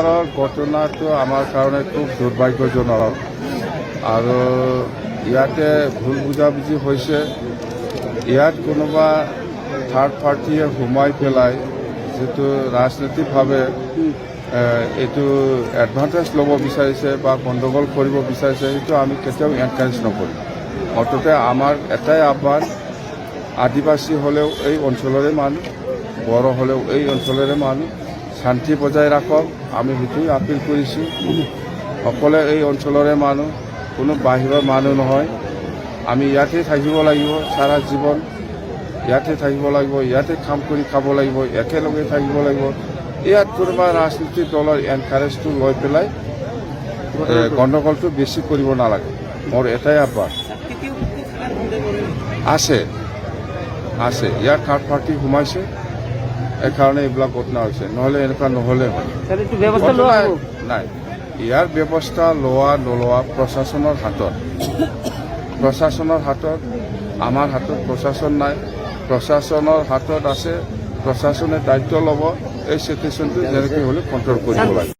এইবাৰৰ ঘটনাটো আমাৰ কাৰণে খুব দুৰ্ভাগ্যজনক আৰু ইয়াতে ভুল বুজাবুজি হৈছে। ইয়াত কোনোবা থাৰ্ড পাৰ্টিয়ে সোমাই পেলাই যিটো ৰাজনৈতিকভাৱে এইটো এডভান্টেজ ল'ব বিচাৰিছে বা গণ্ডগোল কৰিব বিচাৰিছে, সেইটো আমি কেতিয়াও এনকাৰেজ নকৰিম। মুঠতে আমাৰ এটাই আহ্বান, আদিবাসী হ'লেও এই অঞ্চলৰে মানুহ, বড়ো হ'লেও এই অঞ্চলৰে মানুহ, শান্তি বজাই ৰাখক। আমি সেইটোৱে আপিল কৰিছোঁ। সকলোৱে এই অঞ্চলৰে মানুহ, কোনো বাহিৰৰ মানুহ নহয়। আমি ইয়াতে থাকিব লাগিব, সাৰা জীৱন ইয়াতে থাকিব লাগিব, ইয়াতে কাম কৰি খাব লাগিব, একেলগে থাকিব লাগিব। ইয়াত কোনোবা ৰাজনীতিক দলৰ এনকাৰেজটো লৈ পেলাই গণ্ডগোলটো বেছি কৰিব নালাগে। মোৰ এটাই আহ্বান। আছে আছে ইয়াত থাৰ্ড পাৰ্টি সোমাইছে, এইকাৰণে এইবিলাক ঘটনা হৈছে, নহ'লে এনেকুৱা নহ'লে হয় নাই। ইয়াৰ ব্যৱস্থা লোৱা নোলোৱা প্ৰশাসনৰ হাতত। প্ৰশাসনৰ হাতত, আমাৰ হাতত প্ৰশাসন নাই। প্ৰশাসনৰ হাতত আছে, প্ৰশাসনে দায়িত্ব ল'ব এই চিটুৱেশ্যনটো যেনেকৈ হ'লে কণ্ট্ৰল কৰিব লাগে।